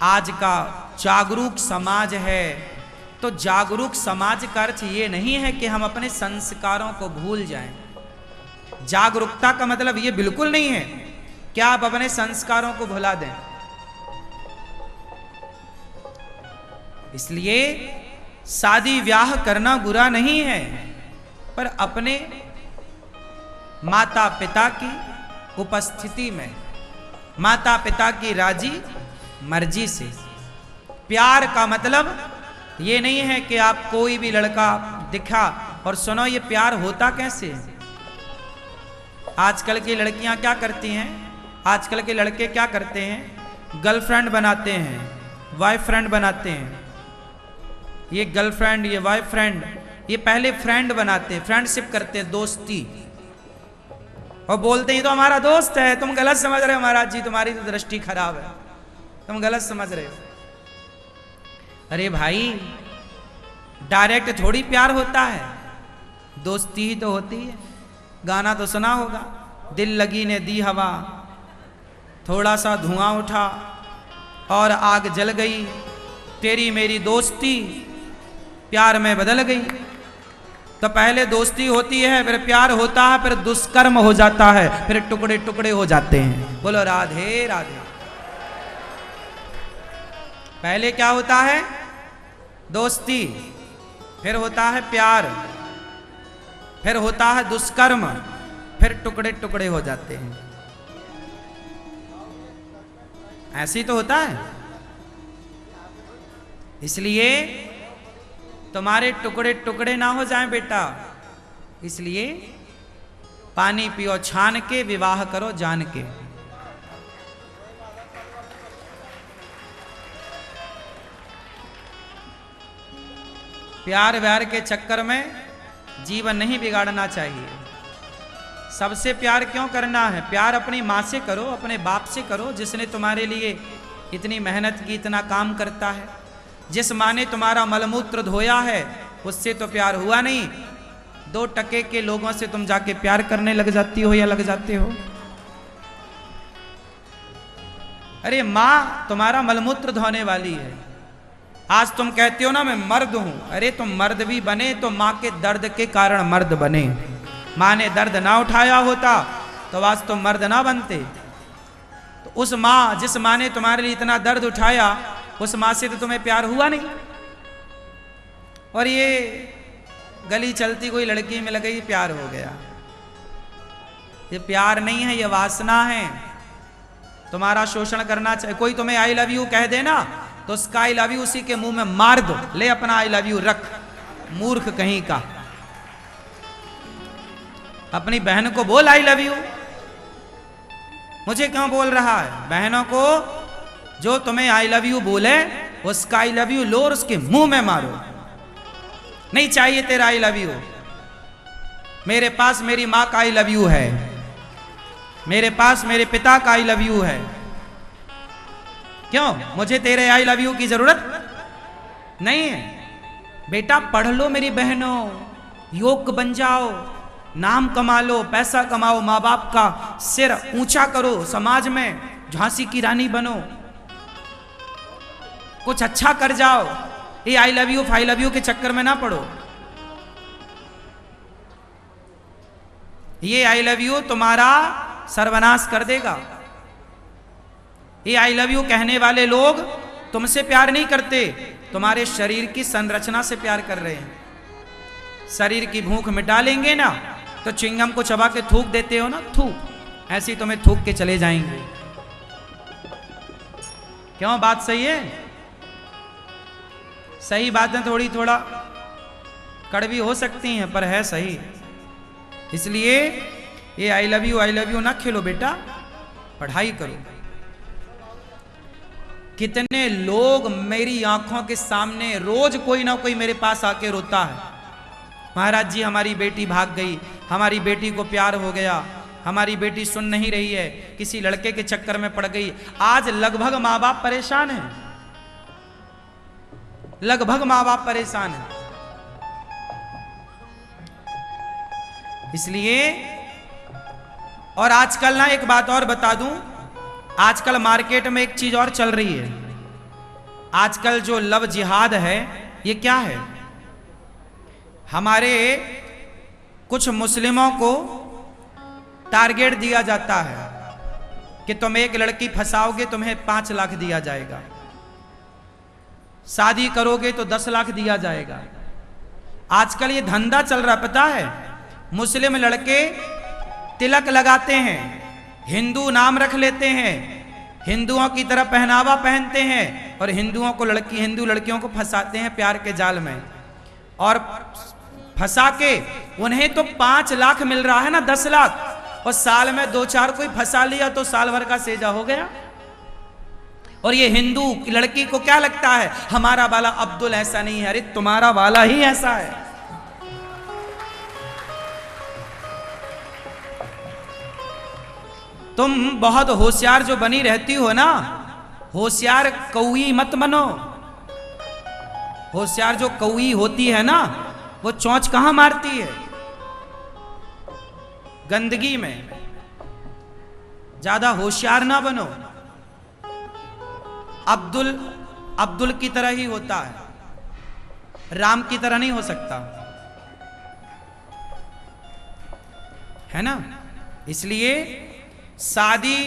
आज का जागरूक समाज है, तो जागरूक समाज का अर्थ ये नहीं है कि हम अपने संस्कारों को भूल जाएं। जागरूकता का मतलब ये बिल्कुल नहीं है कि आप अपने संस्कारों को भुला दें। इसलिए शादी ब्याह करना बुरा नहीं है, पर अपने माता पिता की उपस्थिति में, माता पिता की राजी मर्जी से। प्यार का मतलब ये नहीं है कि आप कोई भी लड़का दिखा और सुनो। ये प्यार होता कैसे है? आजकल की लड़कियां क्या करती हैं, आजकल के लड़के क्या करते हैं? गर्लफ्रेंड बनाते हैं, बॉयफ्रेंड बनाते हैं। ये गर्लफ्रेंड, ये बॉयफ्रेंड, ये पहले फ्रेंड बनाते हैं, फ्रेंडशिप करते हैं, दोस्ती, और बोलते हैं तो हमारा दोस्त है। तुम गलत समझ रहे हो महाराज जी, तुम्हारी तो दृष्टि खराब है, तुम गलत समझ रहे हो। अरे भाई, डायरेक्ट थोड़ी प्यार होता है, दोस्ती ही तो होती है। गाना तो सुना होगा, दिल लगी ने दी हवा, थोड़ा सा धुआं उठा और आग जल गई, तेरी मेरी दोस्ती प्यार में बदल गई। तो पहले दोस्ती होती है, फिर प्यार होता है, फिर दुष्कर्म हो जाता है, फिर टुकड़े टुकड़े हो जाते हैं। बोलो राधे राधे। पहले क्या होता है? दोस्ती, फिर होता है प्यार, फिर होता है दुष्कर्म, फिर टुकड़े टुकड़े हो जाते हैं। ऐसे ही तो होता है। इसलिए तुम्हारे टुकड़े टुकड़े ना हो जाएं बेटा, इसलिए पानी पियो छान के, विवाह करो जान के। प्यार व्यार के चक्कर में जीवन नहीं बिगाड़ना चाहिए। सबसे प्यार क्यों करना है? प्यार अपनी माँ से करो, अपने बाप से करो, जिसने तुम्हारे लिए इतनी मेहनत की, इतना काम करता है। जिस माँ ने तुम्हारा मलमूत्र धोया है, उससे तो प्यार हुआ नहीं। 2 टके के लोगों से तुम जाके प्यार करने लग जाती हो या लग जाते हो? अरे माँ तुम्हारा मलमूत्र धोने वाली है। आज तुम कहते हो ना मैं मर्द हूं, अरे तुम मर्द भी बने तो माँ के दर्द के कारण मर्द बने। माँ ने दर्द ना उठाया होता तो आज तुम मर्द ना बनते। तो उस माँ, जिस माँ ने तुम्हारे लिए इतना दर्द उठाया, उस माँ से तो तुम्हें प्यार हुआ नहीं। और ये गली चलती कोई लड़की मिल गई, प्यार हो गया। ये प्यार नहीं है, ये वासना है। तुम्हारा शोषण करना चाहिए। कोई तुम्हें आई लव यू कह देना तो उसका आई लव यू उसी के मुंह में मार दो। ले अपना आई लव यू रख, मूर्ख कहीं का। अपनी बहन को बोल आई लव यू। मुझे क्यों बोल रहा है? बहनों को जो तुम्हें आई लव यू बोले, उसका आई लव यू लो और उसके मुंह में मारो। नहीं चाहिए तेरा आई लव यू। मेरे पास मेरी माँ का आई लव यू है, मेरे पास मेरे पिता का आई लव यू है। क्यों? मुझे तेरे आई लव यू की जरूरत नहीं है। बेटा पढ़ लो मेरी बहनों, योग्य बन जाओ, नाम कमा लो, पैसा कमाओ, माँ बाप का सिर ऊंचा करो, समाज में झांसी की रानी बनो, कुछ अच्छा कर जाओ। ये आई लव यू फाई लव यू के चक्कर में ना पड़ो। ये आई लव यू तुम्हारा सर्वनाश कर देगा। ये आई लव यू कहने वाले लोग तुमसे प्यार नहीं करते, तुम्हारे शरीर की संरचना से प्यार कर रहे हैं। शरीर की भूख मिटा लेंगे ना तो चिंगम को चबा के थूक देते हो ना, थूक, ऐसी तुम्हें थूक के चले जाएंगे। क्यों? बात सही है? सही बातें थोड़ा कड़वी हो सकती हैं, पर है सही। इसलिए ये आई लव यू ना खेलो बेटा, पढ़ाई करो। कितने लोग मेरी आंखों के सामने रोज कोई ना कोई मेरे पास आके रोता है, महाराज जी हमारी बेटी भाग गई, हमारी बेटी को प्यार हो गया, हमारी बेटी सुन नहीं रही है, किसी लड़के के चक्कर में पड़ गई। आज लगभग माँ बाप परेशान हैं, लगभग माँ बाप परेशान हैं। इसलिए और आजकल ना एक बात और बता दूं, आजकल मार्केट में एक चीज और चल रही है, आजकल जो लव जिहाद है ये क्या है? हमारे कुछ मुस्लिमों को टारगेट दिया जाता है कि तुम एक लड़की फंसाओगे तुम्हें 5 लाख दिया जाएगा, शादी करोगे तो 10 लाख दिया जाएगा। आजकल ये धंधा चल रहा, पता है? मुस्लिम लड़के तिलक लगाते हैं, हिंदू नाम रख लेते हैं, हिंदुओं की तरह पहनावा पहनते हैं और हिंदू लड़कियों को फंसाते हैं प्यार के जाल में, और फंसा के उन्हें तो 5 लाख मिल रहा है ना, 10 लाख, और साल में 2-4 कोई फंसा लिया तो साल भर का सेजा हो गया। और ये हिंदू लड़की को क्या लगता है, हमारा वाला अब्दुल ऐसा नहीं है, अरे तुम्हारा वाला ही ऐसा है। तुम बहुत होशियार जो बनी रहती हो ना, होशियार कौई मत बनो। होशियार जो कौई होती है ना, वो चोंच कहां मारती है? गंदगी में। ज्यादा होशियार ना बनो। अब्दुल की तरह ही होता है, राम की तरह नहीं हो सकता, है ना? इसलिए शादी,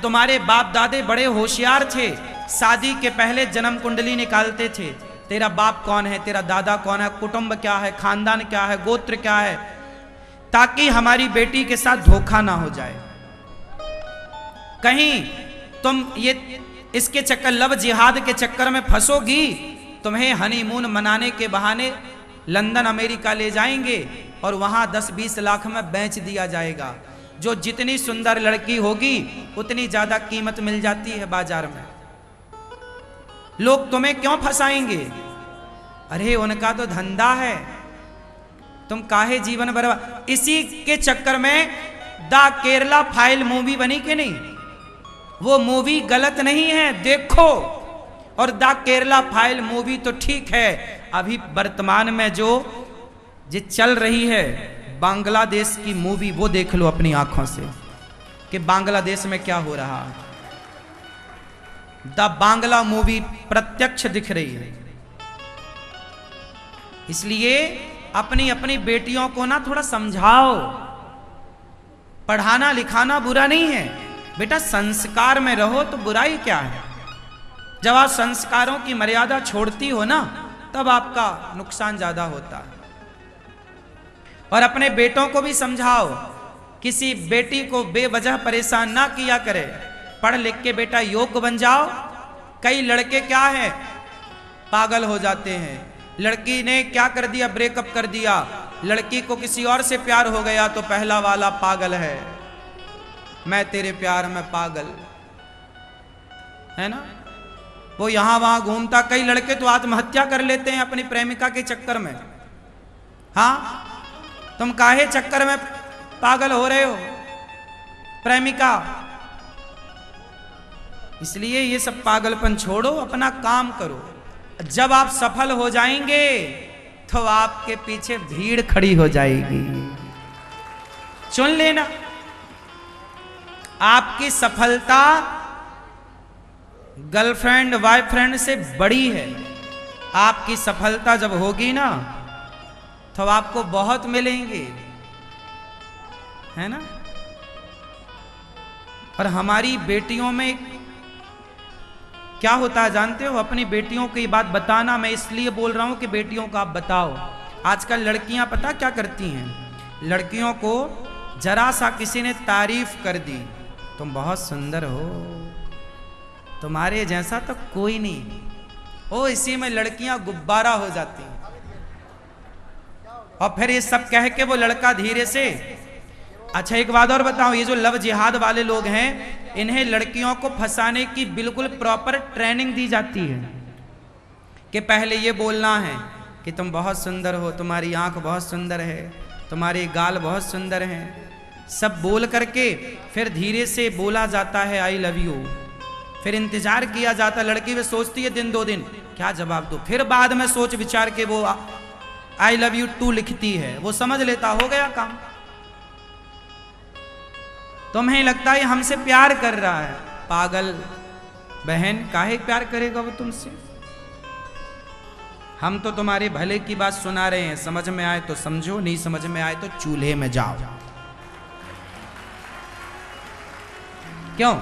तुम्हारे बाप दादे बड़े होशियार थे, शादी के पहले जन्म कुंडली निकालते थे, तेरा बाप कौन है, तेरा दादा कौन है, कुटुंब क्या है, खानदान क्या है, गोत्र क्या है, ताकि हमारी बेटी के साथ धोखा ना हो जाए। कहीं तुम ये इसके चक्कर, लव जिहाद के चक्कर में फंसोगी, तुम्हें हनीमून मनाने के बहाने लंदन अमेरिका ले जाएंगे और वहां 10-20 लाख में बेच दिया जाएगा। जो जितनी सुंदर लड़की होगी उतनी ज्यादा कीमत मिल जाती है बाजार में। लोग तुम्हें क्यों फंसाएंगे? अरे उनका तो धंधा है, तुम काहे जीवन बर्बाद। इसी के चक्कर में द केरला फाइल मूवी बनी कि नहीं? वो मूवी गलत नहीं है, देखो। और द केरला फाइल मूवी तो ठीक है, अभी वर्तमान में जो चल रही है बांग्लादेश की मूवी, वो देख लो अपनी आंखों से कि बांग्लादेश में क्या हो रहा है। द बांग्ला मूवी प्रत्यक्ष दिख रही है। इसलिए अपनी अपनी बेटियों को ना थोड़ा समझाओ। पढ़ाना लिखाना बुरा नहीं है बेटा, संस्कार में रहो तो बुराई क्या है। जब आप संस्कारों की मर्यादा छोड़ती हो ना, तब आपका नुकसान ज्यादा होता है। और अपने बेटों को भी समझाओ, किसी बेटी को बेवजह परेशान ना किया करे। पढ़ लिख के बेटा योग्य बन जाओ। कई लड़के क्या है, पागल हो जाते हैं। लड़की ने क्या कर दिया, ब्रेकअप कर दिया, लड़की को किसी और से प्यार हो गया तो पहला वाला पागल है, मैं तेरे प्यार में पागल, है ना? वो यहां वहां घूमता। कई लड़के तो आत्महत्या कर लेते हैं अपनी प्रेमिका के चक्कर में। हाँ, तुम काहे चक्कर में पागल हो रहे हो प्रेमिका? इसलिए ये सब पागलपन छोड़ो, अपना काम करो। जब आप सफल हो जाएंगे तो आपके पीछे भीड़ खड़ी हो जाएगी। चुन लेना, आपकी सफलता गर्लफ्रेंड बॉयफ्रेंड से बड़ी है। आपकी सफलता जब होगी ना तो आपको बहुत मिलेंगे, है ना? और हमारी बेटियों में क्या होता है जानते हो? अपनी बेटियों की बात बताना, मैं इसलिए बोल रहा हूं कि बेटियों को आप बताओ। आजकल लड़कियां पता क्या करती हैं? लड़कियों को जरा सा किसी ने तारीफ कर दी, तुम बहुत सुंदर हो, तुम्हारे जैसा तो कोई नहीं, ओ इसी में लड़कियां गुब्बारा हो जाती हैं। और फिर ये सब कह के वो लड़का धीरे से। अच्छा एक बात और बताओ, ये जो लव जिहाद वाले लोग हैं, इन्हें लड़कियों को फंसाने की बिल्कुल प्रॉपर ट्रेनिंग दी जाती है कि पहले ये बोलना है कि तुम बहुत सुंदर हो, तुम्हारी आंख बहुत सुंदर है, तुम्हारे गाल बहुत सुंदर हैं। सब बोल करके फिर धीरे से बोला जाता है आई लव यू। फिर इंतजार किया जाता, लड़की भी सोचती है दिन 2 दिन क्या जवाब दो, फिर बाद में सोच विचार के वो आई लव यू 2 लिखती है। वो समझ लेता हो गया काम। तुम्हें लगता है हमसे प्यार कर रहा है, पागल। बहन काहे प्यार करेगा वो तुमसे? हम तो तुम्हारे भले की बात सुना रहे हैं, समझ में आए तो समझो, नहीं समझ में आए तो चूल्हे में जाओ। क्यों?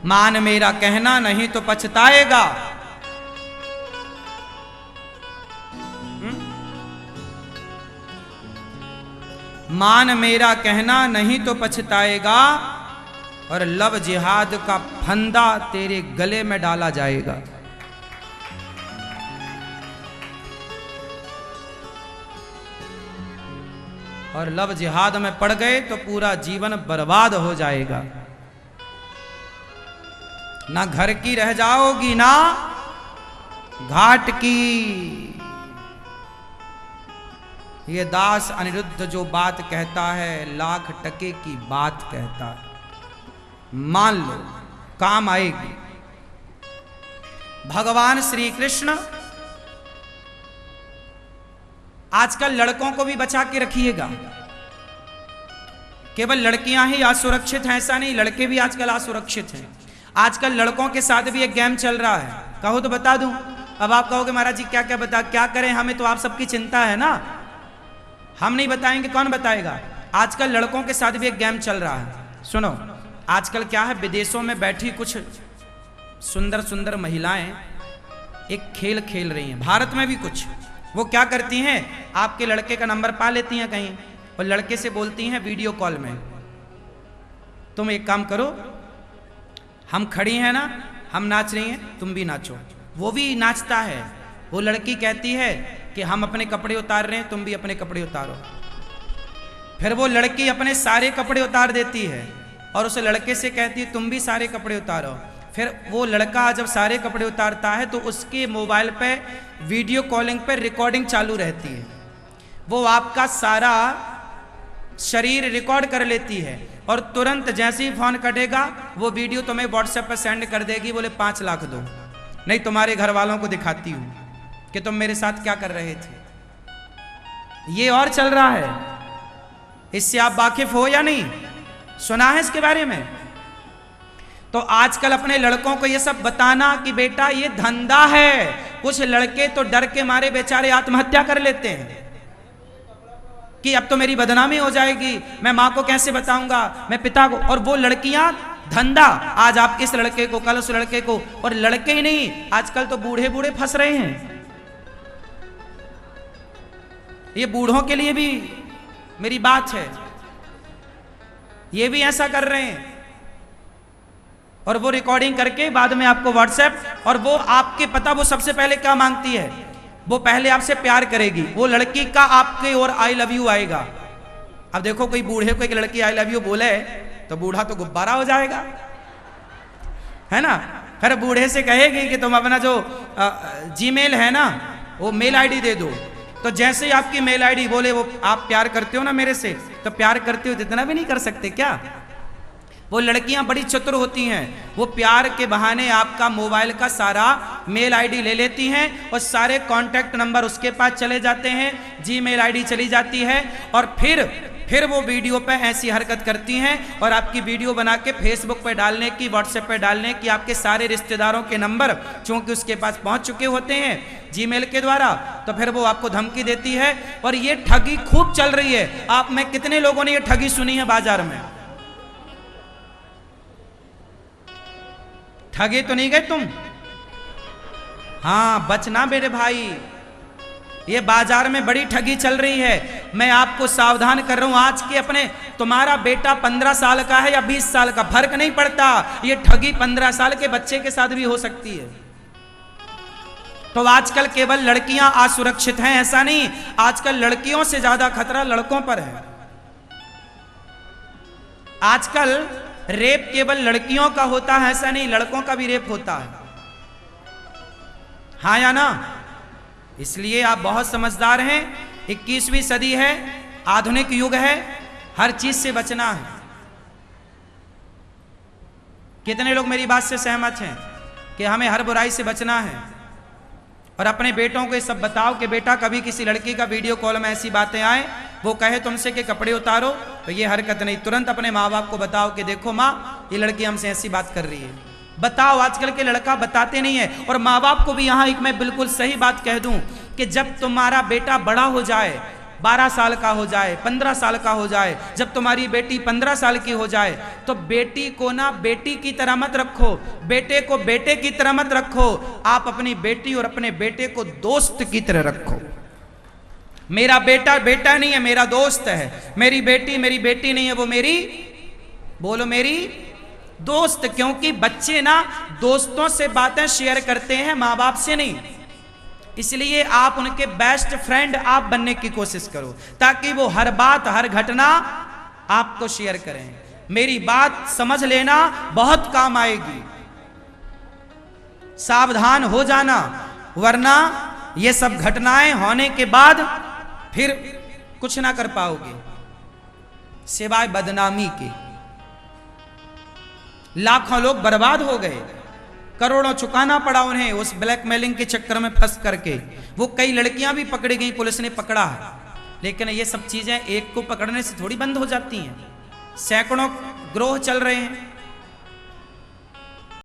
मान मेरा कहना नहीं तो पछताएगा। मान मेरा कहना नहीं तो पछताएगा, और लव जिहाद का फंदा तेरे गले में डाला जाएगा। और लव जिहाद में पड़ गए तो पूरा जीवन बर्बाद हो जाएगा। ना घर की रह जाओगी ना घाट की। ये दास अनिरुद्ध जो बात कहता है लाख टके की बात कहता है, मान लो काम आएगी। भगवान श्री कृष्ण आजकल लड़कों को भी बचा के रखिएगा। केवल लड़कियां ही असुरक्षित हैं ऐसा नहीं, लड़के भी आजकल असुरक्षित हैं। आजकल लड़कों के साथ भी एक गेम चल रहा है, कहो तो बता दूं। अब आप कहोगे महाराज जी क्या करें, हमें तो आप सबकी चिंता है ना, हम नहीं बताएंगे कौन बताएगा। आजकल लड़कों के साथ भी एक गेम चल रहा है। सुनो, आजकल क्या है, विदेशों में बैठी कुछ सुंदर सुंदर महिलाएं एक खेल खेल रही हैं, भारत में भी कुछ। वो क्या करती हैं, आपके लड़के का नंबर पा लेती हैं कहीं और लड़के से बोलती हैं वीडियो कॉल में, तुम एक काम करो, हम खड़ी हैं ना, हम नाच रही हैं, तुम भी नाचो। वो भी नाचता है। वो लड़की कहती है कि हम अपने कपड़े उतार रहे हैं, तुम भी अपने कपड़े उतारो। फिर वो लड़की अपने सारे कपड़े उतार देती है और उस लड़के से कहती है तुम भी सारे कपड़े उतारो। फिर वो लड़का जब सारे कपड़े उतारता है तो उसके मोबाइल पे वीडियो कॉलिंग पे रिकॉर्डिंग चालू रहती है। वो आपका सारा शरीर रिकॉर्ड कर लेती है और तुरंत जैसे ही फोन कटेगा वो वीडियो तुम्हें व्हाट्सएप पर सेंड कर देगी। बोले 5 लाख दो, नहीं तुम्हारे घर वालों को दिखाती हूं कि तुम मेरे साथ क्या कर रहे थे। ये और चल रहा है, इससे आप वाकिफ हो या नहीं, सुना है इसके बारे में? तो आजकल अपने लड़कों को ये सब बताना कि बेटा ये धंधा है। कुछ लड़के तो डर के मारे बेचारे आत्महत्या कर लेते हैं कि अब तो मेरी बदनामी हो जाएगी, मैं माँ को कैसे बताऊंगा, मैं पिता को। और वो लड़कियां धंधा, आज आप इस लड़के को, कल उस लड़के को। और लड़के ही नहीं, आजकल तो बूढ़े बूढ़े फंस रहे हैं। ये बूढ़ों के लिए भी मेरी बात है, ये भी ऐसा कर रहे हैं। और वो रिकॉर्डिंग करके बाद में आपको व्हाट्सएप, और वो आपके पता वो सबसे पहले क्या मांगती है, वो पहले आपसे प्यार करेगी। वो लड़की का आपके और आई लव यू आएगा। अब देखो कोई बूढ़े को एक लड़की आई लव यू बोले तो बूढ़ा तो गुब्बारा हो जाएगा, है ना। फिर बूढ़े से कहेगी कि तुम अपना जो जीमेल है ना वो मेल आईडी दे दो। तो जैसे ही आपकी मेल आईडी बोले वो आप प्यार करते हो ना मेरे से, तो प्यार करते हो इतना भी नहीं कर सकते क्या? वो लड़कियां बड़ी चतुर होती हैं, वो प्यार के बहाने आपका मोबाइल का सारा मेल आईडी ले लेती हैं और सारे कांटेक्ट नंबर उसके पास चले जाते हैं, जीमेल आईडी चली जाती है। और फिर वो वीडियो पे ऐसी हरकत करती हैं और आपकी वीडियो बना के फेसबुक पे डालने की, व्हाट्सएप पे डालने की। आपके सारे रिश्तेदारों के नंबर चूंकि उसके पास पहुंच चुके होते हैं जीमेल के द्वारा, तो फिर वो आपको धमकी देती है। और ये ठगी खूब चल रही है। आप में कितने लोगों ने ये ठगी सुनी है बाजार में? ठगे तो नहीं गए तुम? हाँ, बचना मेरे भाई, ये बाजार में बड़ी ठगी चल रही है। मैं आपको सावधान कर रहा हूं। आज के अपने, तुम्हारा बेटा 15 साल का है या 20 साल का, फर्क नहीं पड़ता। ये ठगी 15 साल के बच्चे के साथ भी हो सकती है। तो आजकल केवल लड़कियां असुरक्षित हैं ऐसा नहीं, आजकल लड़कियों से ज्यादा खतरा लड़कों पर है। आजकल रेप केवल लड़कियों का होता है ऐसा नहीं, लड़कों का भी रेप होता है, हाँ या ना? इसलिए आप बहुत समझदार हैं। 21वीं सदी है, आधुनिक युग है, हर चीज से बचना है। कितने लोग मेरी बात से सहमत हैं कि हमें हर बुराई से बचना है? और अपने बेटों को ये सब बताओ कि बेटा कभी किसी लड़की का वीडियो कॉल में ऐसी बातें आए वो कहे तुमसे कि कपड़े उतारो तो ये हरकत नहीं, तुरंत अपने माँ बाप को बताओ कि देखो माँ ये लड़की हमसे ऐसी बात कर रही है। बताओ, आजकल के लड़का बताते नहीं है। और माँ बाप को भी यहाँ एक मैं बिल्कुल सही बात कह दूं कि जब तुम्हारा बेटा बड़ा हो जाए, 12 साल का हो जाए, 15 साल का हो जाए, जब तुम्हारी बेटी 15 साल की हो जाए, तो बेटी को ना बेटी की तरह मत रखो, बेटे को बेटे की तरह मत रखो। आप अपनी बेटी और अपने बेटे को दोस्त की तरह रखो। मेरा बेटा बेटा नहीं है, मेरा दोस्त है। मेरी बेटी नहीं है, वो मेरी, बोलो, मेरी दोस्त। क्योंकि बच्चे ना दोस्तों से बातें शेयर करते हैं, माँ बाप से नहीं। इसलिए आप उनके बेस्ट फ्रेंड आप बनने की कोशिश करो, ताकि वो हर बात हर घटना आपको शेयर करें। मेरी बात समझ लेना, बहुत काम आएगी। सावधान हो जाना, वरना ये सब घटनाएं होने के बाद फिर कुछ ना कर पाओगे सिवाय बदनामी के। लाखों लोग बर्बाद हो गए, करोड़ों चुकाना पड़ा उन्हें उस ब्लैकमेलिंग के चक्कर में फंस करके। वो कई लड़कियां भी पकड़ी गई, पुलिस ने पकड़ा है। लेकिन ये सब चीजें एक को पकड़ने से थोड़ी बंद हो जाती हैं। सैकड़ों ग्रोह चल रहे हैं।